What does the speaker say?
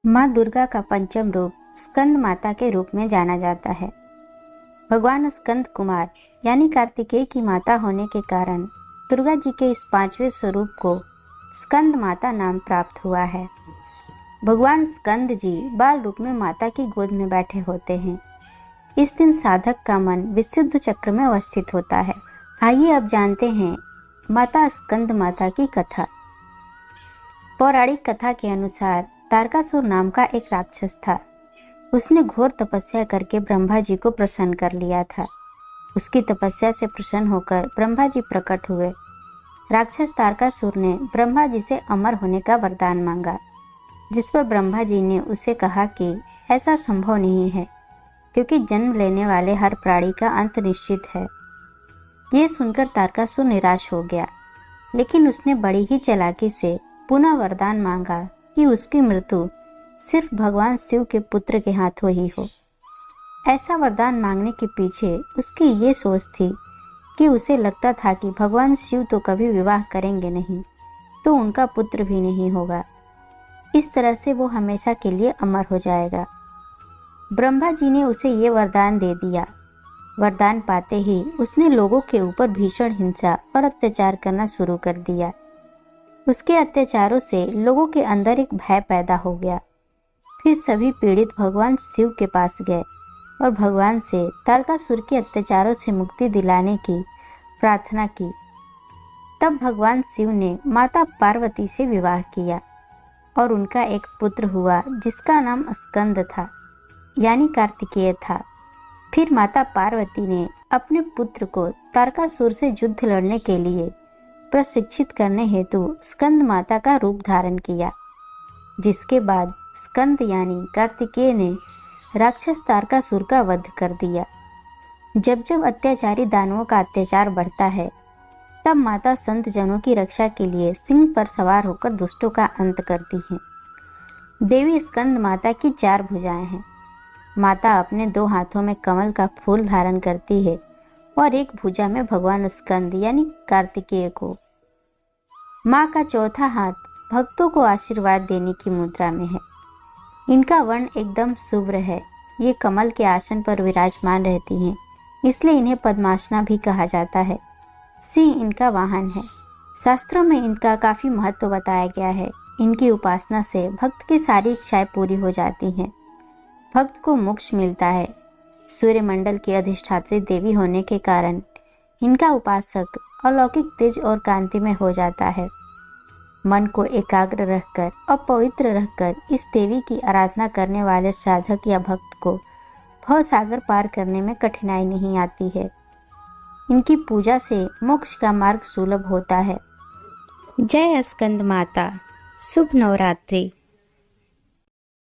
माँ दुर्गा का पंचम रूप स्कंद माता के रूप में जाना जाता है। भगवान स्कंद कुमार यानी कार्तिकेय की माता होने के कारण दुर्गा जी के इस पांचवें स्वरूप को स्कंद माता नाम प्राप्त हुआ है। भगवान स्कंद जी बाल रूप में माता की गोद में बैठे होते हैं। इस दिन साधक का मन विशुद्ध चक्र में अवस्थित होता है। आइए अब जानते हैं माता स्कंद माता की कथा। पौराणिक कथा के अनुसार तारकासुर नाम का एक राक्षस था। उसने घोर तपस्या करके ब्रह्मा जी को प्रसन्न कर लिया था। उसकी तपस्या से प्रसन्न होकर ब्रह्मा जी प्रकट हुए। राक्षस तारकासुर ने ब्रह्मा जी से अमर होने का वरदान मांगा, जिस पर ब्रह्मा जी ने उसे कहा कि ऐसा संभव नहीं है, क्योंकि जन्म लेने वाले हर प्राणी का अंत निश्चित है। ये सुनकर तारकासुर निराश हो गया, लेकिन उसने बड़ी ही चालाकी से पुनः वरदान मांगा कि उसकी मृत्यु सिर्फ भगवान शिव के पुत्र के हाथों ही हो। ऐसा वरदान मांगने के पीछे उसकी ये सोच थी कि उसे लगता था कि भगवान शिव तो कभी विवाह करेंगे नहीं, तो उनका पुत्र भी नहीं होगा। इस तरह से वो हमेशा के लिए अमर हो जाएगा। ब्रह्मा जी ने उसे ये वरदान दे दिया। वरदान पाते ही उसने लोगों के ऊपर भीषण हिंसा और अत्याचार करना शुरू कर दिया। उसके अत्याचारों से लोगों के अंदर एक भय पैदा हो गया। फिर सभी पीड़ित भगवान शिव के पास गए और भगवान से तारकासुर के अत्याचारों से मुक्ति दिलाने की प्रार्थना की। तब भगवान शिव ने माता पार्वती से विवाह किया और उनका एक पुत्र हुआ, जिसका नाम स्कंद था, यानी कार्तिकेय था। फिर माता पार्वती ने अपने पुत्र को तारकासुर से युद्ध लड़ने के लिए प्रशिक्षित करने हेतु स्कंद माता का रूप धारण किया, जिसके बाद स्कंद यानी कार्तिकेय ने राक्षस तारकासुर का वध कर दिया। जब जब अत्याचारी दानवों का अत्याचार बढ़ता है, तब माता संत जनों की रक्षा के लिए सिंह पर सवार होकर दुष्टों का अंत करती हैं। देवी स्कंद माता की 4 भुजाएं हैं। माता अपने 2 हाथों में कमल का फूल धारण करती है और एक भुजा में भगवान स्कंद यानी कार्तिकेय को। माँ का चौथा हाथ भक्तों को आशीर्वाद देने की मुद्रा में है। इनका वर्ण एकदम शुभ्र है। ये कमल के आसन पर विराजमान रहती हैं, इसलिए इन्हें पद्मासना भी कहा जाता है। सिंह इनका वाहन है। शास्त्रों में इनका काफ़ी महत्व बताया गया है। इनकी उपासना से भक्त की सारी इच्छाएं पूरी हो जाती हैं। भक्त को मोक्ष मिलता है। सूर्यमंडल की अधिष्ठात्री देवी होने के कारण इनका उपासक अलौकिक तेज और कांति में हो जाता है। मन को एकाग्र रखकर और पवित्र रखकर इस देवी की आराधना करने वाले साधक या भक्त को भवसागर पार करने में कठिनाई नहीं आती है। इनकी पूजा से मोक्ष का मार्ग सुलभ होता है। जय स्कंद माता। शुभ नवरात्रि।